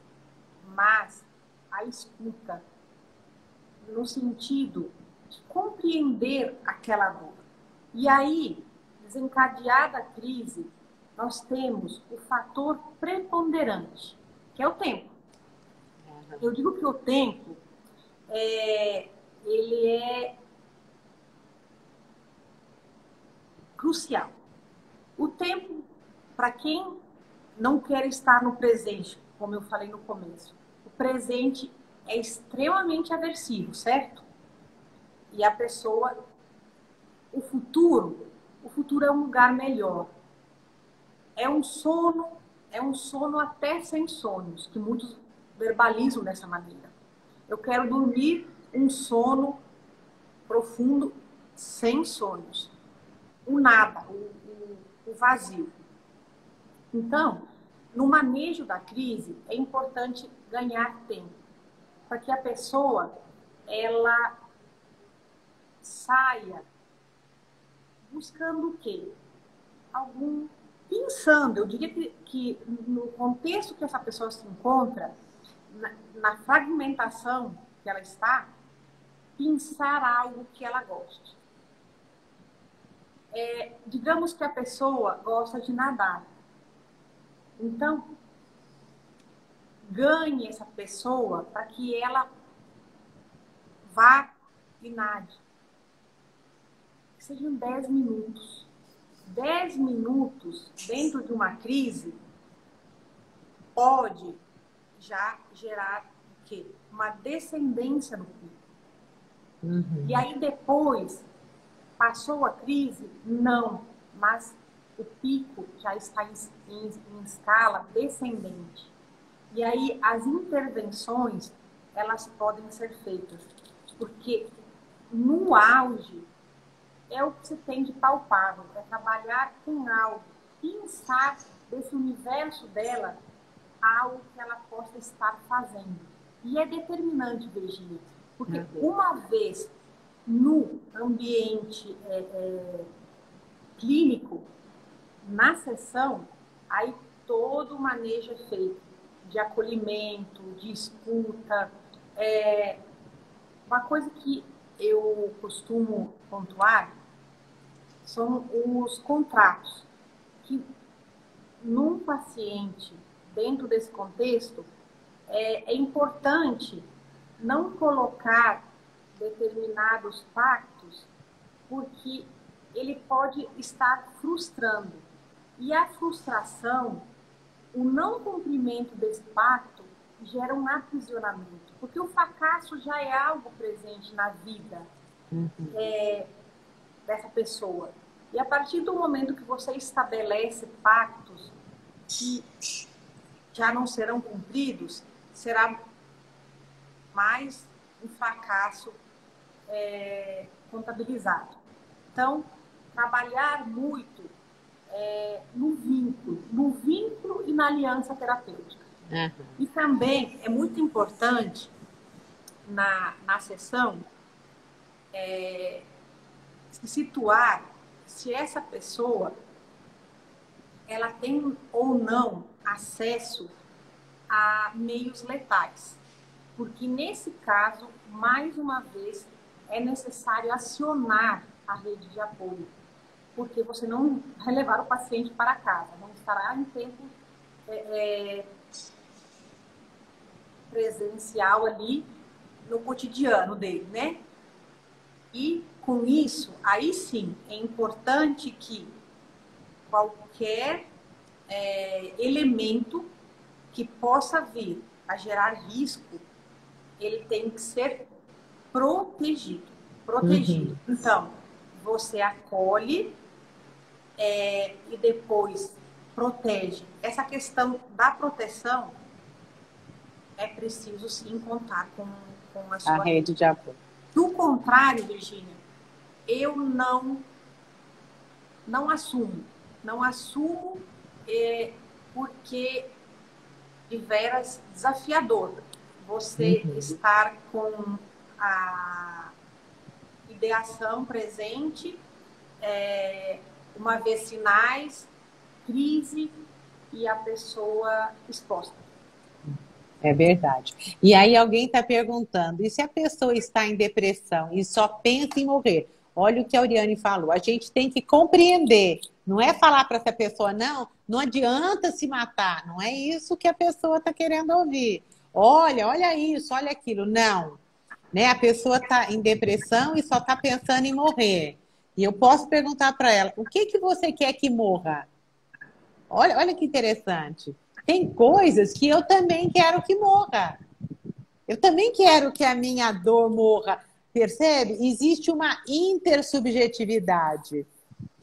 mas a escuta, no sentido de compreender aquela dor. E aí, desencadeada a crise, nós temos o fator preponderante, que é o tempo. Eu digo que o tempo, ele é crucial. O tempo, para quem não quer estar no presente, como eu falei no começo. O presente é extremamente aversivo, certo? E a pessoa, o futuro é um lugar melhor. É um sono até sem sonhos, que muitos verbalizam dessa maneira. Eu quero dormir um sono profundo, sem sonhos. O nada, o vazio. Então, no manejo da crise, é importante ganhar tempo, para que a pessoa ela saia buscando o quê? Pensando, eu diria que no contexto que essa pessoa se encontra, na fragmentação que ela está, pensar algo que ela goste. Digamos que a pessoa gosta de nadar. Então, ganhe essa pessoa para que ela vá e nade. Que sejam 10 minutos. 10 minutos dentro de uma crise pode já gerar o quê? Uma descendência no pico. Uhum. E aí depois, passou a crise? Não, mas o pico já está em escala descendente. E aí as intervenções, elas podem ser feitas. Porque no auge, é o que se tem de palpável, é trabalhar com algo, pensar desse universo dela algo que ela possa estar fazendo. E é determinante, Virginia, porque uma vez no ambiente clínico, na sessão, aí todo o manejo é feito de acolhimento, de escuta. Uma coisa que eu costumo pontuar são os contratos, que num paciente, dentro desse contexto, é importante não colocar determinados pactos, porque ele pode estar frustrando. E a frustração, o não cumprimento desse pacto, gera um aprisionamento, porque o fracasso já é algo presente na vida dessa pessoa. E a partir do momento que você estabelece pactos que já não serão cumpridos, será mais um fracasso contabilizado. Então, trabalhar muito no vínculo e na aliança terapêutica. E também é muito importante na sessão se situar se essa pessoa ela tem ou não acesso a meios letais. Porque nesse caso, mais uma vez, é necessário acionar a rede de apoio. Porque você não vai levar o paciente para casa, não estará em tempo presencial ali no cotidiano dele, né? E com isso, aí sim, é importante que qualquer elemento que possa vir a gerar risco, ele tem que ser protegido. Então, você acolhe e depois protege. Essa questão da proteção é preciso sim contar com a sua rede de apoio. Do contrário, Virginia, eu não assumo. Não assumo porque de veras desafiador você estar com a ideação presente, uma vez sinais, crise e a pessoa exposta. É verdade. E aí alguém está perguntando, e se a pessoa está em depressão e só pensa em morrer? Olha o que a Oriane falou, a gente tem que compreender, não é falar para essa pessoa, não adianta se matar, não é isso que a pessoa está querendo ouvir. Olha isso, olha aquilo, não. Né? A pessoa está em depressão e só está pensando em morrer. E eu posso perguntar para ela, o que você quer que morra? Olha que interessante. Tem coisas que eu também quero que morra. Eu também quero que a minha dor morra. Percebe? Existe uma intersubjetividade.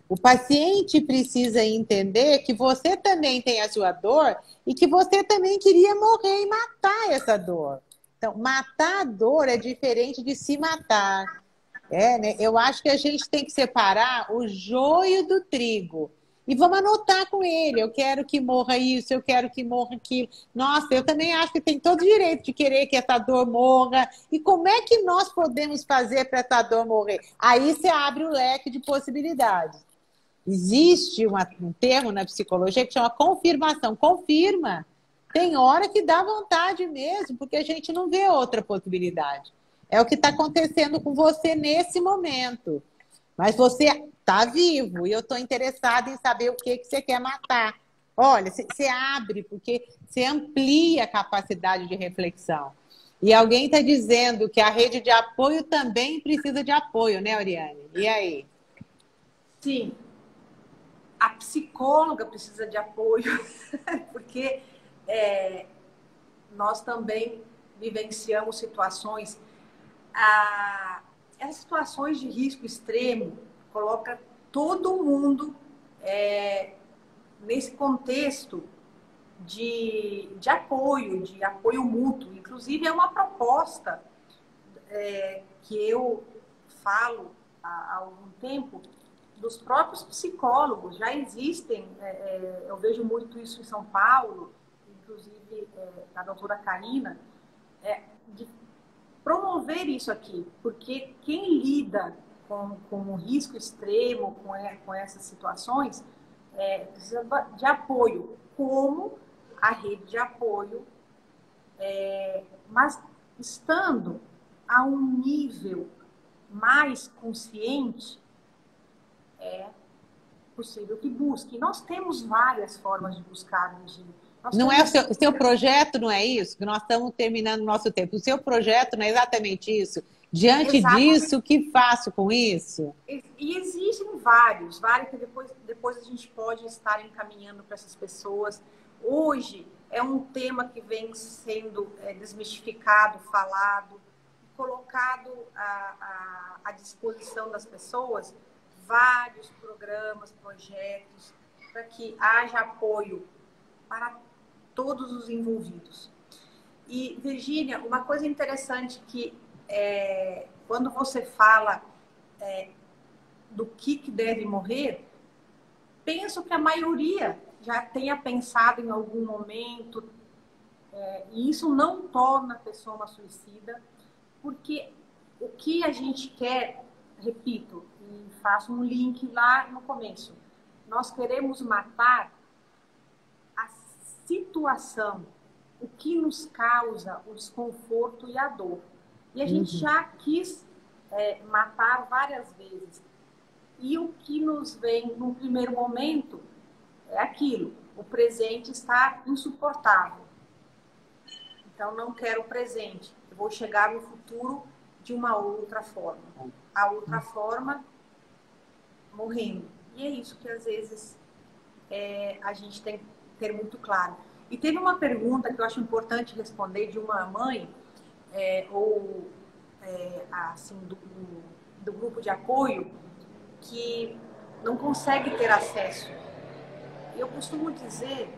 O paciente precisa entender que você também tem a sua dor e que você também queria morrer e matar essa dor. Então, matar a dor é diferente de se matar. Né? Eu acho que a gente tem que separar o joio do trigo. E vamos anotar com ele. Eu quero que morra isso, eu quero que morra aquilo. Nossa, eu também acho que tem todo o direito de querer que essa dor morra. E como é que nós podemos fazer para essa dor morrer? Aí você abre o leque de possibilidades. Existe um termo na psicologia que chama confirmação. Confirma. Tem hora que dá vontade mesmo, porque a gente não vê outra possibilidade. É o que está acontecendo com você nesse momento. Mas você está vivo e eu estou interessada em saber o que você quer matar. Olha, você abre, porque você amplia a capacidade de reflexão. E alguém está dizendo que a rede de apoio também precisa de apoio, né, Oriane? E aí? Sim. A psicóloga precisa de apoio, porque nós também vivenciamos situações. Essas situações de risco extremo coloca todo mundo nesse contexto de apoio mútuo. Inclusive, é uma proposta que eu falo há algum tempo dos próprios psicólogos. Já existem, eu vejo muito isso em São Paulo, inclusive a doutora Karina, de promover isso aqui, porque quem lida com o risco extremo, com essas situações, precisa de apoio, como a rede de apoio, mas estando a um nível mais consciente, é possível que busque. Nós temos várias formas de buscar, Virginia. Não é o seu projeto, não é isso? Que nós estamos terminando o nosso tempo. O seu projeto não é exatamente isso? Diante disso, o que faço com isso? E existem vários que depois a gente pode estar encaminhando para essas pessoas. Hoje é um tema que vem sendo desmistificado, falado, colocado à disposição das pessoas vários programas, projetos, para que haja apoio para todos os envolvidos. E, Virgínia, uma coisa interessante que quando você fala do que deve morrer, penso que a maioria já tenha pensado em algum momento, e isso não torna a pessoa uma suicida, porque o que a gente quer, repito, e faço um link lá no começo, nós queremos matar a situação, o que nos causa o desconforto e a dor. E a gente já quis matar várias vezes. E o que nos vem no primeiro momento é aquilo, o presente está insuportável. Então, não quero o presente, eu vou chegar no futuro de uma outra forma. A outra forma, morrendo. E é isso que, às vezes, a gente tem que ter muito claro. E teve uma pergunta que eu acho importante responder de uma mãe, assim, do grupo de apoio, que não consegue ter acesso. Eu costumo dizer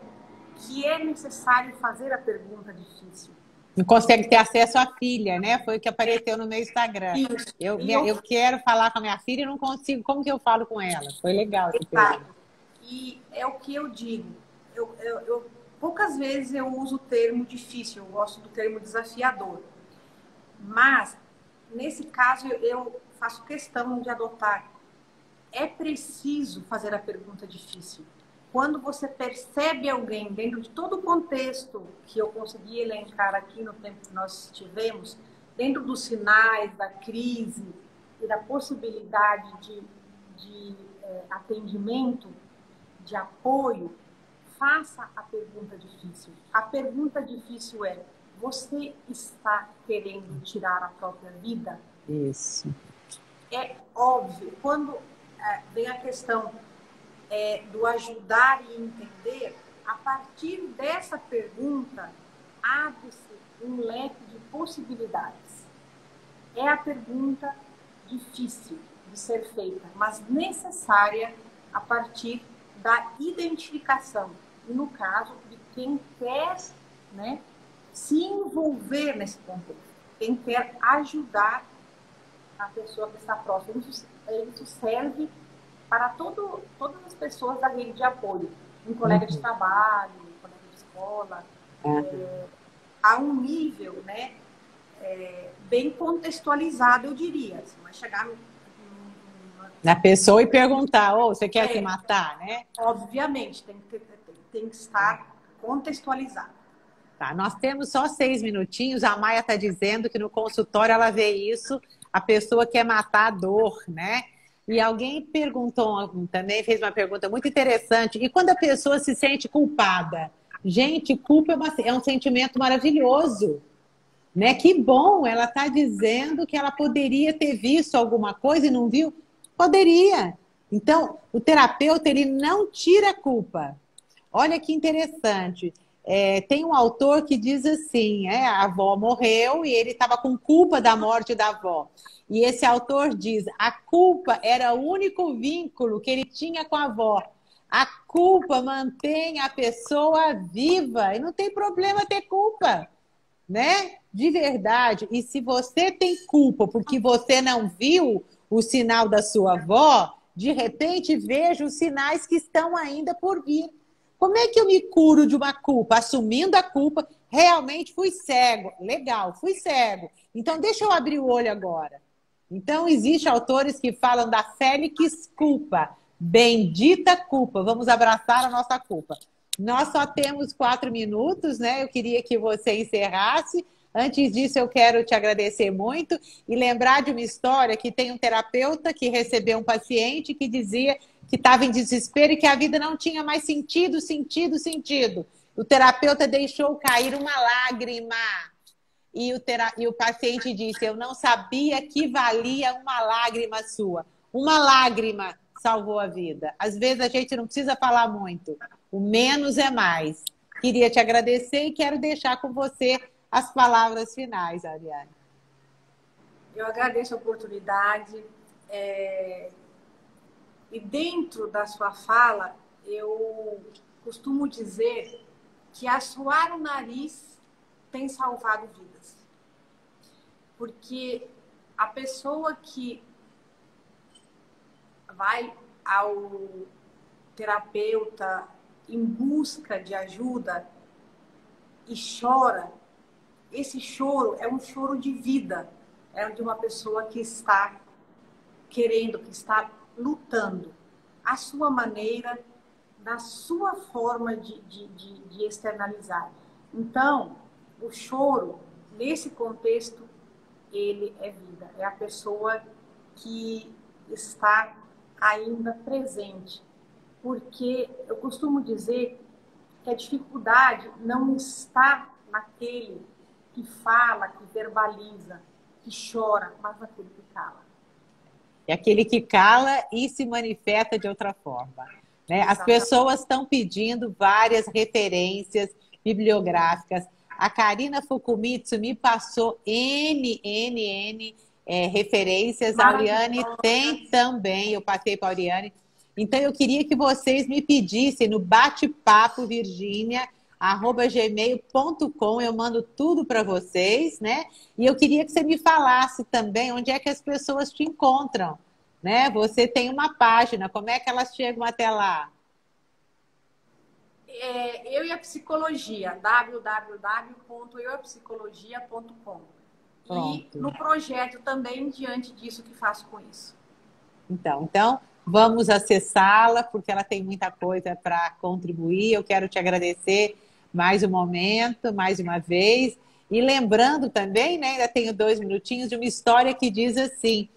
que é necessário fazer a pergunta difícil. Não consegue ter acesso à filha, né? Foi o que apareceu no meu Instagram. Isso. Eu quero falar com a minha filha e não consigo. Como que eu falo com ela? Foi legal essa pergunta. E é o que eu digo. Poucas vezes eu uso o termo difícil, eu gosto do termo desafiador. Mas, nesse caso, eu faço questão de adotar. É preciso fazer a pergunta difícil. Quando você percebe alguém, dentro de todo o contexto que eu consegui elencar aqui no tempo que nós tivemos, dentro dos sinais da crise e da possibilidade de atendimento, de apoio, faça a pergunta difícil. A pergunta difícil é: você está querendo tirar a própria vida? Isso. É óbvio. Quando vem a questão do ajudar e entender, a partir dessa pergunta, abre-se um leque de possibilidades. É a pergunta difícil de ser feita, mas necessária a partir da identificação. E no caso de quem quer, né, se envolver nesse contexto, quem quer ajudar a pessoa que está próxima. Isso serve para todas as pessoas da rede de apoio. Um colega de trabalho, um colega de escola, a um nível, né, bem contextualizado, eu diria. Você vai chegar na pessoa e perguntar, você quer se matar, né? Obviamente, tem que estar contextualizado. Tá, nós temos só 6 minutinhos. A Maia está dizendo que no consultório ela vê isso, a pessoa quer matar a dor, né? E alguém perguntou também, fez uma pergunta muito interessante. E quando a pessoa se sente culpada? Gente, culpa é um sentimento maravilhoso, né? Que bom, ela está dizendo que ela poderia ter visto alguma coisa e não viu. Poderia. Então, o terapeuta, ele não tira a culpa. Olha que interessante. Tem um autor que diz assim, a avó morreu e ele estava com culpa da morte da avó. E esse autor diz, a culpa era o único vínculo que ele tinha com a avó. A culpa mantém a pessoa viva e não tem problema ter culpa, né? De verdade. E se você tem culpa porque você não viu o sinal da sua avó, de repente veja os sinais que estão ainda por vir. Como é que eu me curo de uma culpa? Assumindo a culpa, realmente fui cego. Legal, fui cego. Então, deixa eu abrir o olho agora. Então, existem autores que falam da Félix culpa. Bendita culpa. Vamos abraçar a nossa culpa. Nós só temos 4 minutos, né? Eu queria que você encerrasse. Antes disso, eu quero te agradecer muito e lembrar de uma história que tem um terapeuta que recebeu um paciente que dizia que estava em desespero e que a vida não tinha mais sentido. O terapeuta deixou cair uma lágrima. E o paciente disse, eu não sabia que valia uma lágrima sua. Uma lágrima salvou a vida. Às vezes a gente não precisa falar muito. O menos é mais. Queria te agradecer e quero deixar com você as palavras finais, Ariane. Eu agradeço a oportunidade. E dentro da sua fala, eu costumo dizer que assoar o nariz tem salvado vidas. Porque a pessoa que vai ao terapeuta em busca de ajuda e chora, esse choro é um choro de vida, é de uma pessoa que está querendo, que está lutando, à sua maneira, na sua forma de externalizar. Então, o choro, nesse contexto, ele é vida. É a pessoa que está ainda presente. Porque eu costumo dizer que a dificuldade não está naquele que fala, que verbaliza, que chora, mas naquele que cala. É aquele que cala e se manifesta de outra forma, né? As pessoas estão pedindo várias referências bibliográficas. A Karina Fukumitsu me passou N referências. A Auriane tem também, eu passei para a Auriane. Então, eu queria que vocês me pedissem no bate-papo virginia@gmail.com. Eu mando tudo para vocês, né? E eu queria que você me falasse também onde é que as pessoas te encontram, né? Você tem uma página, como é que elas chegam até lá? Eu e a Psicologia, www.euapsicologia.com. E no projeto também, diante disso, que faço com isso. Então vamos acessá-la, porque ela tem muita coisa para contribuir. Eu quero te agradecer mais um momento, mais uma vez. E lembrando também, né, ainda tenho 2 minutinhos, de uma história que diz assim,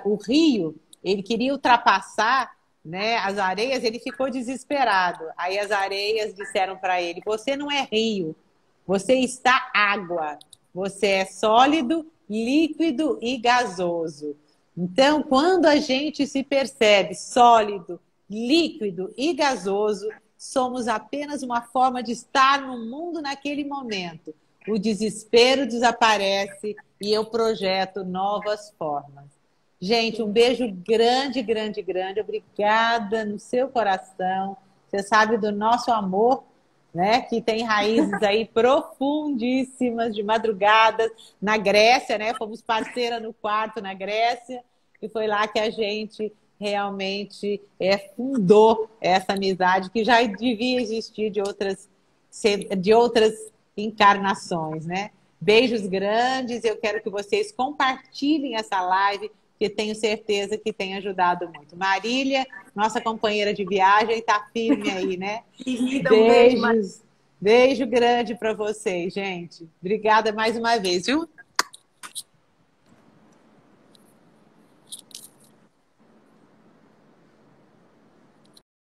o rio, ele queria ultrapassar, né, as areias, ele ficou desesperado. Aí as areias disseram para ele, você não é rio, você está água. Você é sólido, líquido e gasoso. Então, quando a gente se percebe sólido, líquido e gasoso, somos apenas uma forma de estar no mundo naquele momento. O desespero desaparece e eu projeto novas formas. Gente, um beijo grande, grande, grande. Obrigada no seu coração. Você sabe do nosso amor, né? Que tem raízes aí profundíssimas, de madrugadas na Grécia, né? Fomos parceira no quarto na Grécia e foi lá que a gente realmente fundou essa amizade que já devia existir de outras encarnações, né? Beijos grandes, eu quero que vocês compartilhem essa live, que tenho certeza que tem ajudado muito. Marília, nossa companheira de viagem, está firme aí, né? Querida, um beijo. Beijos, beijo grande para vocês, gente. Obrigada mais uma vez, viu?